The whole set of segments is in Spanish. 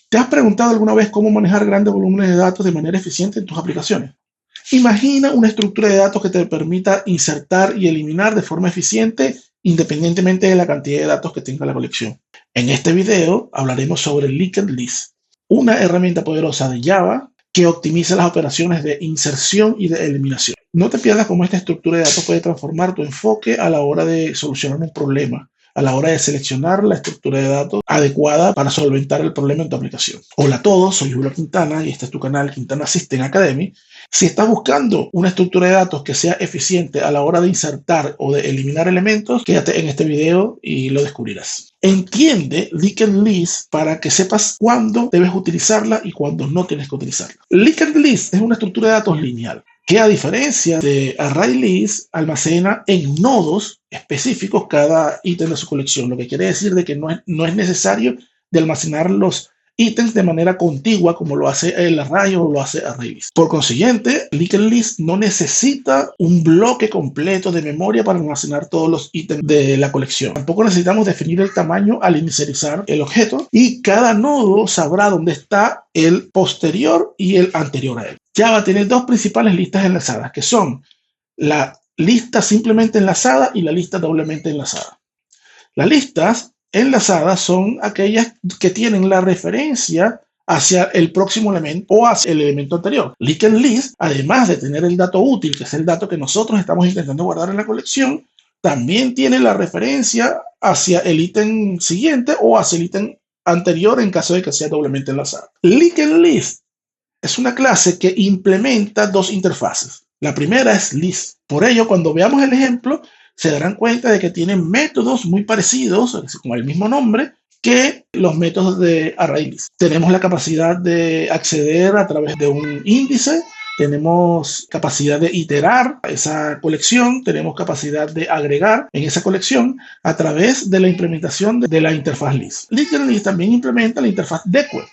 ¿Te has preguntado alguna vez cómo manejar grandes volúmenes de datos de manera eficiente en tus aplicaciones? Imagina una estructura de datos que te permita insertar y eliminar de forma eficiente independientemente de la cantidad de datos que tenga la colección. En este video hablaremos sobre Linked List, una herramienta poderosa de Java que optimiza las operaciones de inserción y de eliminación. No te pierdas cómo esta estructura de datos puede transformar tu enfoque a la hora de solucionar un problema, a la hora de seleccionar la estructura de datos adecuada para solventar el problema en tu aplicación. Hola a todos, soy Julio Quintana y este es tu canal Quintana System Academy. Si estás buscando una estructura de datos que sea eficiente a la hora de insertar o de eliminar elementos, quédate en este video y lo descubrirás. Entiende Linked List para que sepas cuándo debes utilizarla y cuándo no tienes que utilizarla. Linked List es una estructura de datos lineal que, a diferencia de ArrayList, almacena en nodos específicos cada ítem de su colección, lo que quiere decir de que no es necesario de almacenar los ítems de manera contigua como lo hace el array o lo hace ArrayList. Por consiguiente, Linked List no necesita un bloque completo de memoria para almacenar todos los ítems de la colección. Tampoco necesitamos definir el tamaño al inicializar el objeto y cada nodo sabrá dónde está el posterior y el anterior a él. Java tiene dos principales listas enlazadas, que son la lista simplemente enlazada y la lista doblemente enlazada. Las listas enlazadas son aquellas que tienen la referencia hacia el próximo elemento o hacia el elemento anterior. Linked List, además de tener el dato útil, que es el dato que nosotros estamos intentando guardar en la colección, también tiene la referencia hacia el ítem siguiente o hacia el ítem anterior en caso de que sea doblemente enlazada. Linked List es una clase que implementa dos interfaces. La primera es list. Por ello, cuando veamos el ejemplo, se darán cuenta de que tienen métodos muy parecidos, con el mismo nombre, que los métodos de ArrayList. Tenemos la capacidad de acceder a través de un índice, tenemos capacidad de iterar esa colección, tenemos capacidad de agregar en esa colección a través de la implementación de la interfaz list. Linked List también implementa la interfaz deque.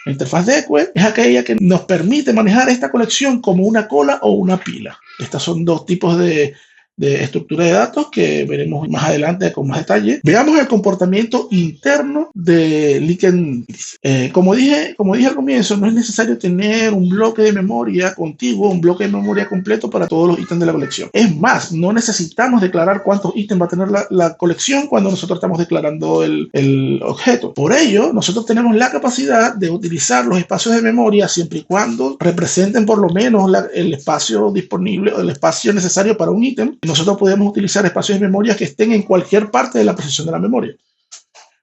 La interfaz deque es aquella que nos permite manejar esta colección como una cola o una pila. Estos son dos tipos de estructura de datos que veremos más adelante con más detalle. Veamos el comportamiento interno de Linked List. Como dije al comienzo, no es necesario tener un bloque de memoria contiguo, un bloque de memoria completo para todos los ítems de la colección. Es más, no necesitamos declarar cuántos ítems va a tener la colección cuando nosotros estamos declarando el objeto. Por ello, nosotros tenemos la capacidad de utilizar los espacios de memoria siempre y cuando representen por lo menos el espacio disponible o el espacio necesario para un ítem. Nosotros podemos utilizar espacios de memoria que estén en cualquier parte de la posición de la memoria.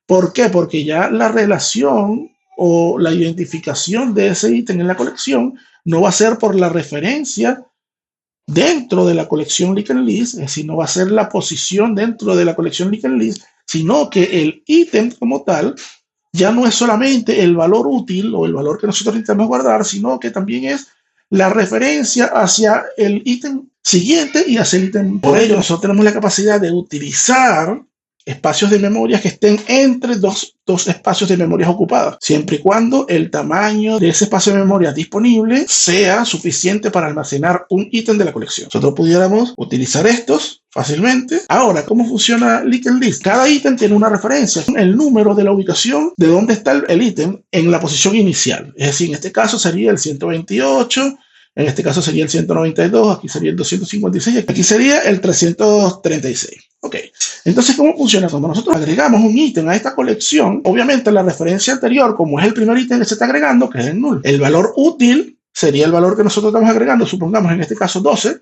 ¿Por qué? Porque ya la relación o la identificación de ese ítem en la colección no va a ser por la referencia dentro de la colección Linked List, es decir, no va a ser la posición dentro de la colección Linked List, sino que el ítem como tal ya no es solamente el valor útil o el valor que nosotros intentamos guardar, sino que también es la referencia hacia el ítem siguiente y hacia el ítem. Por ello, nosotros tenemos la capacidad de utilizar espacios de memoria que estén entre dos espacios de memoria ocupadas, siempre y cuando el tamaño de ese espacio de memoria disponible sea suficiente para almacenar un ítem de la colección. Nosotros pudiéramos utilizar estos fácilmente. Ahora, ¿cómo funciona Linked List? Cada ítem tiene una referencia, el número de la ubicación de dónde está el ítem en la posición inicial. Es decir, en este caso sería el 128, en este caso sería el 192, aquí sería el 256, aquí sería el 336. Ok, entonces, ¿cómo funciona? Cuando nosotros agregamos un ítem a esta colección, obviamente la referencia anterior, como es el primer ítem que se está agregando, que es el null, el valor útil sería el valor que nosotros estamos agregando, supongamos en este caso 12,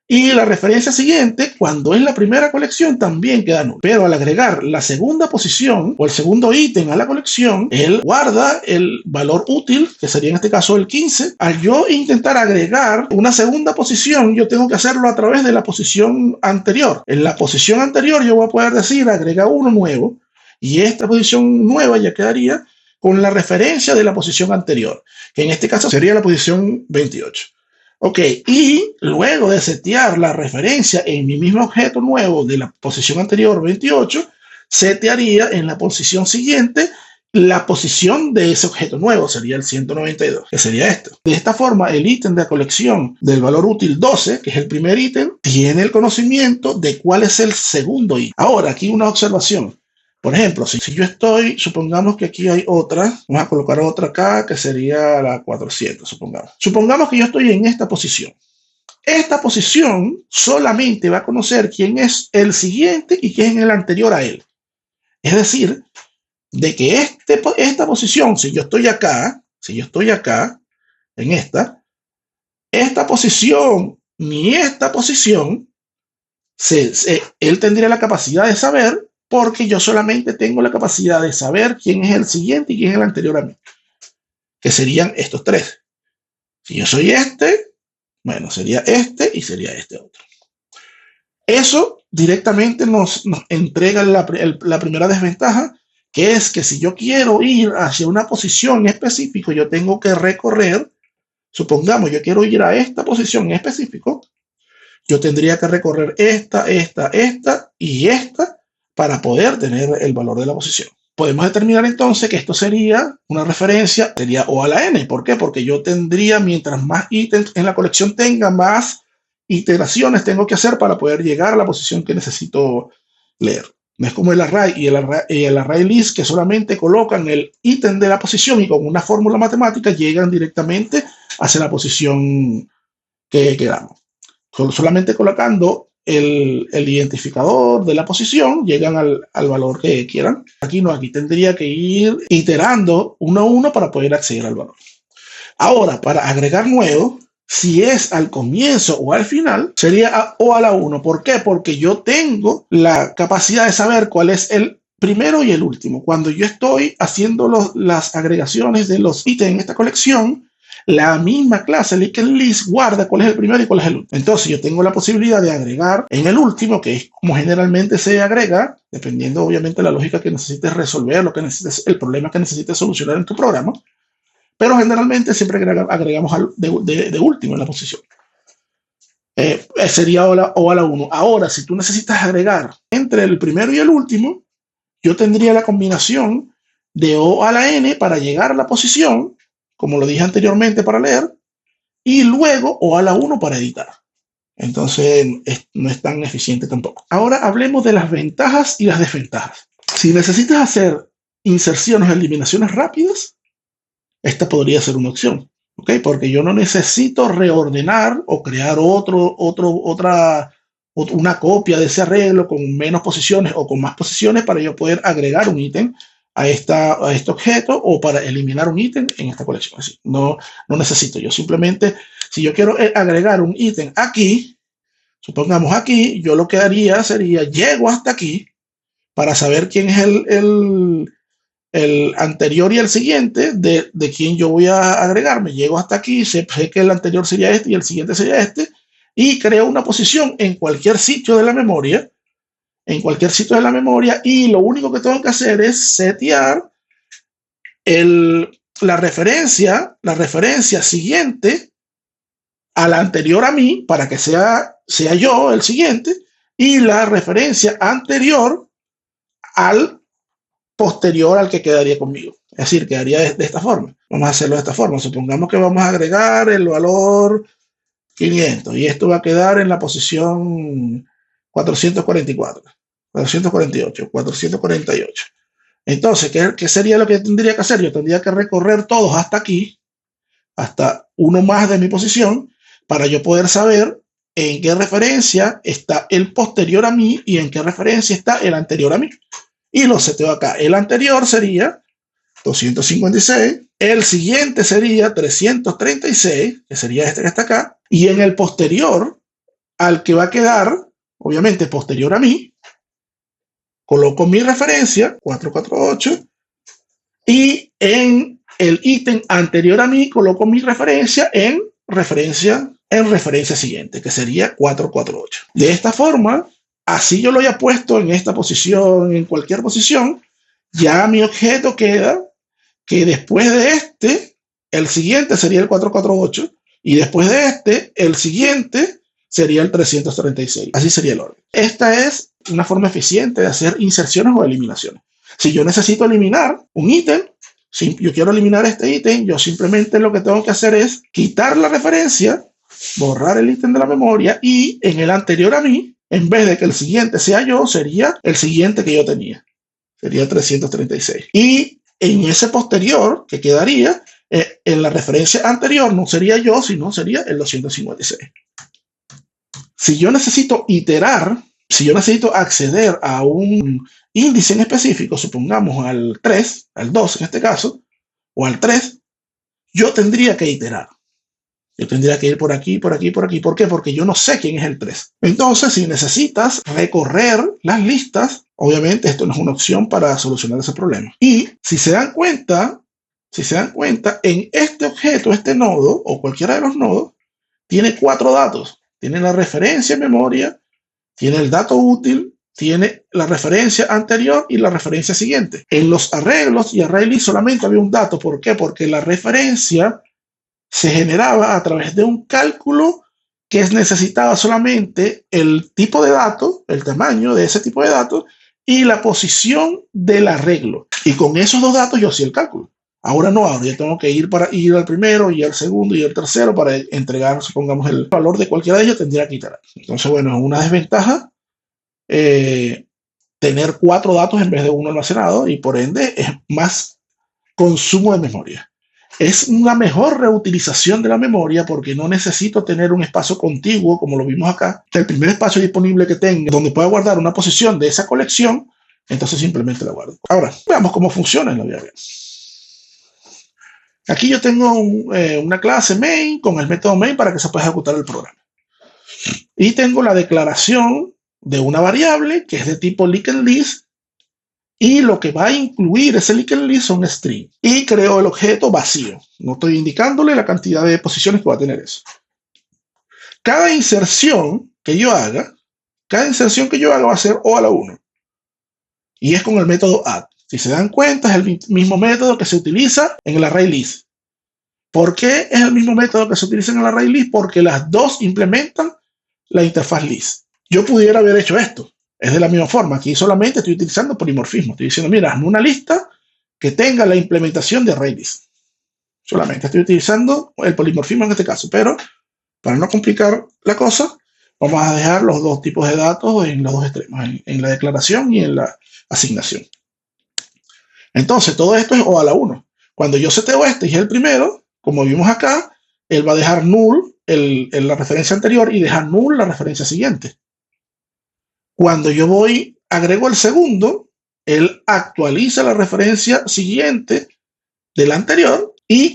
y la referencia siguiente, cuando es la primera colección, también queda null. Pero al agregar la segunda posición o el segundo ítem a la colección, él guarda el valor útil, que sería en este caso el 15. Al yo intentar agregar una segunda posición, yo tengo que hacerlo a través de la posición anterior. En la posición anterior yo voy a poder decir agrega uno nuevo, y esta posición nueva ya quedaría con la referencia de la posición anterior, que en este caso sería la posición 28. Ok, y luego de setear la referencia en mi mismo objeto nuevo de la posición anterior 28, setearía en la posición siguiente la posición de ese objeto nuevo, sería el 192, que sería esto. De esta forma, el ítem de la colección del valor útil 12, que es el primer ítem, tiene el conocimiento de cuál es el segundo ítem. Ahora, aquí una observación. Por ejemplo, si yo estoy, supongamos que aquí hay otra, vamos a colocar otra acá, que sería la 400, supongamos. Supongamos que yo estoy en esta posición. Esta posición solamente va a conocer quién es el siguiente y quién es el anterior a él. Es decir, de que esta posición, si yo estoy acá, en esta posición, ni esta posición, él tendría la capacidad de saber, porque yo solamente tengo la capacidad de saber quién es el siguiente y quién es el anterior a mí, que serían estos tres. Si yo soy este, bueno, sería este y sería este otro. Eso directamente nos entrega la primera desventaja, que es que si yo quiero ir hacia una posición específica, yo tengo que recorrer, supongamos, yo quiero ir a esta posición en específico, yo tendría que recorrer esta y esta para poder tener el valor de la posición. Podemos determinar entonces que esto sería una referencia, sería O a la N. ¿Por qué? Porque yo tendría, mientras más ítems en la colección tenga, más iteraciones tengo que hacer para poder llegar a la posición que necesito leer. No es como el array y el array list, que solamente colocan el ítem de la posición y con una fórmula matemática llegan directamente hacia la posición que queramos. Solamente colocando el identificador de la posición llegan al valor que quieran. Aquí no, aquí tendría que ir iterando uno a uno para poder acceder al valor. Ahora, para agregar nuevo, si es al comienzo o al final, sería O a la 1. ¿Por qué? Porque yo tengo la capacidad de saber cuál es el primero y el último. Cuando yo estoy haciendo las agregaciones de los ítems en esta colección, la misma clase, el item list, guarda cuál es el primero y cuál es el último. Entonces yo tengo la posibilidad de agregar en el último, que es como generalmente se agrega, dependiendo obviamente de la lógica que necesites resolver, el problema que necesites solucionar en tu programa. Pero generalmente siempre agregamos de último en la posición. Sería O a la 1. Ahora, si tú necesitas agregar entre el primero y el último, yo tendría la combinación de O a la N para llegar a la posición, como lo dije anteriormente, para leer, y luego O a la 1 para editar. Entonces, no es tan eficiente tampoco. Ahora hablemos de las ventajas y las desventajas. Si necesitas hacer inserciones o eliminaciones rápidas, esta podría ser una opción, ¿ok? Porque yo no necesito reordenar o crear una copia de ese arreglo con menos posiciones o con más posiciones para yo poder agregar un ítem a este objeto o para eliminar un ítem en esta colección. Así, no necesito. Yo simplemente, si yo quiero agregar un ítem aquí, supongamos aquí, yo lo que haría sería, llego hasta aquí para saber quién es el anterior y el siguiente de quien yo voy a agregarme. Llego hasta aquí, sé que el anterior sería este y el siguiente sería este, y creo una posición en cualquier sitio de la memoria, y lo único que tengo que hacer es setear la referencia siguiente a la anterior a mí para que sea yo el siguiente, y la referencia anterior al posterior al que quedaría conmigo. Es decir, quedaría de esta forma. Vamos a hacerlo de esta forma. Supongamos que vamos a agregar el valor 500 y esto va a quedar en la posición 444, 448, 448. Entonces, ¿qué sería lo que tendría que hacer? Yo tendría que recorrer todos hasta aquí, hasta uno más de mi posición, para yo poder saber en qué referencia está el posterior a mí y en qué referencia está el anterior a mí. Y lo seteo acá. El anterior sería 256, el siguiente sería 336, que sería este que está acá, y en el posterior, al que va a quedar, obviamente posterior a mí, coloco mi referencia, 448, y en el ítem anterior a mí, coloco mi referencia en referencia siguiente, que sería 448. De esta forma, así yo lo haya puesto en esta posición, en cualquier posición, ya mi objeto queda que después de este, el siguiente sería el 448, y después de este, el siguiente sería el 336. Así sería el orden. Esta es una forma eficiente de hacer inserciones o eliminaciones. Si yo necesito eliminar un ítem, si yo quiero eliminar este ítem, yo simplemente lo que tengo que hacer es quitar la referencia, borrar el ítem de la memoria, y en el anterior a mí, en vez de que el siguiente sea yo, sería el siguiente que yo tenía. Sería 336. Y en ese posterior, que quedaría, en la referencia anterior, no sería yo, sino sería el 256. Si yo necesito iterar, si yo necesito acceder a un índice en específico, supongamos al 3, al 2 en este caso, o al 3, yo tendría que iterar. Yo tendría que ir por aquí, por aquí, por aquí. ¿Por qué? Porque yo no sé quién es el 3. Entonces, si necesitas recorrer las listas, obviamente esto no es una opción para solucionar ese problema. Y si se dan cuenta, en este objeto, este nodo, o cualquiera de los nodos, tiene 4 datos. Tiene la referencia en memoria, tiene el dato útil, tiene la referencia anterior y la referencia siguiente. En los arreglos y array list solamente había un dato. ¿Por qué? Porque la referencia se generaba a través de un cálculo que necesitaba solamente el tipo de dato, el tamaño de ese tipo de datos y la posición del arreglo. Y con esos dos datos yo hacía el cálculo. Ahora no, ahora yo tengo que ir al primero y al segundo y al tercero para entregar, supongamos, el valor de cualquiera de ellos, tendría que iterar. Entonces, bueno, es una desventaja tener 4 datos en vez de uno almacenado y por ende es más consumo de memoria. Es una mejor reutilización de la memoria porque no necesito tener un espacio contiguo como lo vimos acá. El primer espacio disponible que tenga donde pueda guardar una posición de esa colección, entonces simplemente la guardo. Ahora, veamos cómo funciona en la vida real. Aquí yo tengo una clase main con el método main para que se pueda ejecutar el programa. Y tengo la declaración de una variable que es de tipo linked list y lo que va a incluir ese linked list son strings. Y creo el objeto vacío. No estoy indicándole la cantidad de posiciones que va a tener eso. Cada inserción que yo haga va a ser O a la 1. Y es con el método add. Si se dan cuenta, es el mismo método que se utiliza en el array list. ¿Por qué es el mismo método que se utiliza en el array list? Porque las dos implementan la interfaz list. Yo pudiera haber hecho esto. Es de la misma forma. Aquí solamente estoy utilizando polimorfismo. Estoy diciendo, mira, hazme una lista que tenga la implementación de array list. Solamente estoy utilizando el polimorfismo en este caso. Pero para no complicar la cosa, vamos a dejar los dos tipos de datos en los dos extremos. En la declaración y en la asignación. Entonces, todo esto es O a la 1. Cuando yo seteo este y es el primero, como vimos acá, él va a dejar null la referencia anterior y dejar null la referencia siguiente. Cuando yo agrego el segundo, él actualiza la referencia siguiente de la anterior y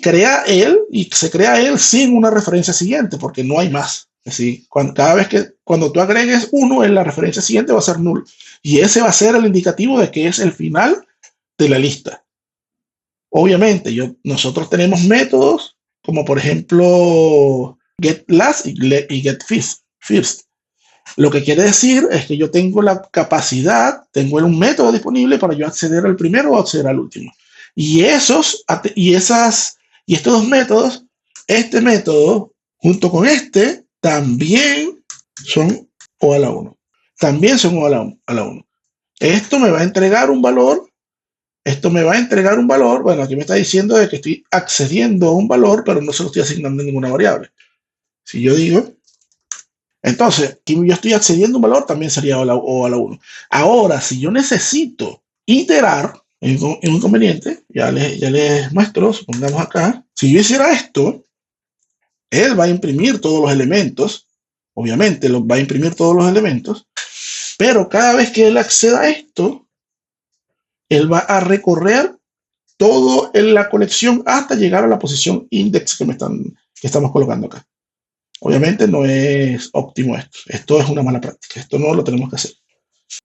se crea él sin una referencia siguiente, porque no hay más. Así, cuando tú agregues uno, en la referencia siguiente va a ser null. Y ese va a ser el indicativo de que es el final de la lista. Obviamente, nosotros tenemos métodos como por ejemplo getLast y getFirst. Lo que quiere decir es que yo tengo la capacidad, tengo un método disponible para yo acceder al primero o acceder al último. Y estos dos métodos, este método junto con este, también son O a la 1. También son O a la 1. Esto me va a entregar un valor. Bueno, aquí me está diciendo de que estoy accediendo a un valor, pero no se lo estoy asignando a ninguna variable. Si yo digo, entonces, aquí yo estoy accediendo a un valor, también sería O a la 1. Ahora, si yo necesito iterar, es un inconveniente, ya les muestro, supongamos acá, si yo hiciera esto, él va a imprimir todos los elementos, obviamente va a imprimir todos los elementos, pero cada vez que él acceda a esto, él va a recorrer todo en la colección hasta llegar a la posición index que estamos colocando acá. Obviamente no es óptimo esto. Esto es una mala práctica. Esto no lo tenemos que hacer.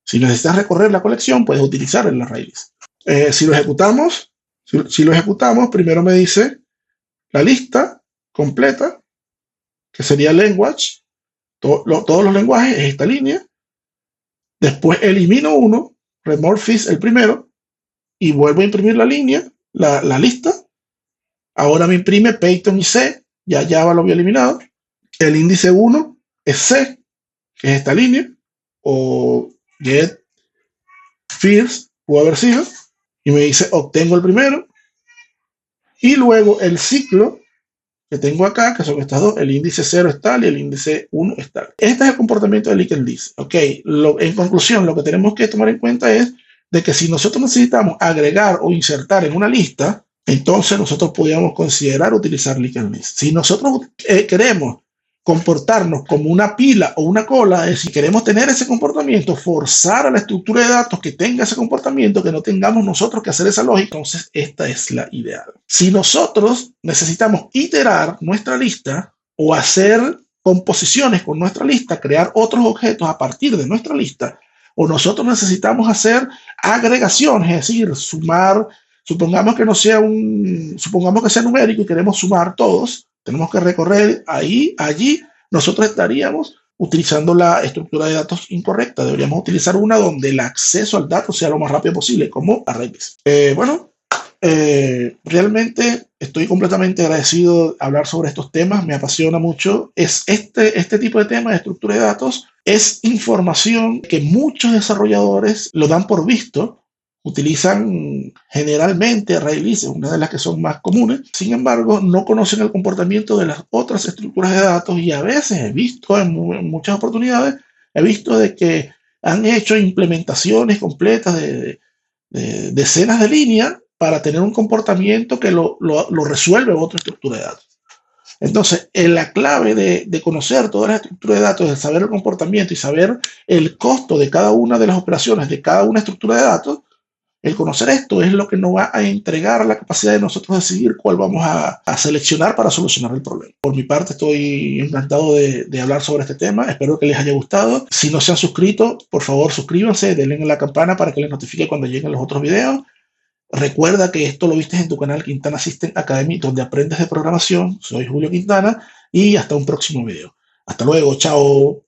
Si necesitas recorrer la colección, puedes utilizar el array list. Si lo ejecutamos, primero me dice la lista completa, que sería language. Todos los lenguajes es esta línea. Después elimino uno, remove first el primero, y vuelvo a imprimir la línea, la lista. Ahora me imprime Python y C, ya Java lo había eliminado. El índice 1 es C, que es esta línea, o get first, pudo haber sido, y me dice obtengo el primero, y luego el ciclo que tengo acá, que son estas dos, el índice 0 es tal y el índice 1 es tal. Este es el comportamiento de linked list. Ok, en conclusión, lo que tenemos que tomar en cuenta es de que si nosotros necesitamos agregar o insertar en una lista, entonces nosotros podríamos considerar utilizar linked list. Si nosotros queremos comportarnos como una pila o una cola, es decir, queremos tener ese comportamiento, forzar a la estructura de datos que tenga ese comportamiento, que no tengamos nosotros que hacer esa lógica, entonces esta es la ideal. Si nosotros necesitamos iterar nuestra lista o hacer composiciones con nuestra lista, crear otros objetos a partir de nuestra lista, o nosotros necesitamos hacer agregaciones, es decir, sumar, supongamos que sea numérico y queremos sumar todos, tenemos que recorrer allí nosotros estaríamos utilizando la estructura de datos incorrecta. Deberíamos utilizar una donde el acceso al dato sea lo más rápido posible, como arrays. Realmente estoy completamente agradecido de hablar sobre estos temas, me apasiona mucho. Este tipo de temas de estructura de datos es información que muchos desarrolladores lo dan por visto, utilizan generalmente ArrayList, es una de las que son más comunes. Sin embargo, no conocen el comportamiento de las otras estructuras de datos y a veces he visto, en muchas oportunidades, he visto de que han hecho implementaciones completas de decenas de líneas para tener un comportamiento que lo resuelve otra estructura de datos. Entonces, la clave de conocer toda la estructura de datos, de saber el comportamiento y saber el costo de cada una de las operaciones de cada una estructura de datos, el conocer esto es lo que nos va a entregar la capacidad de nosotros decidir cuál vamos a seleccionar para solucionar el problema. Por mi parte, estoy encantado de hablar sobre este tema. Espero que les haya gustado. Si no se han suscrito, por favor, suscríbanse, denle en la campana para que les notifique cuando lleguen los otros videos. Recuerda que esto lo viste en tu canal Quintana System Academy, donde aprendes de programación. Soy Julio Quintana y hasta un próximo video. Hasta luego, chao.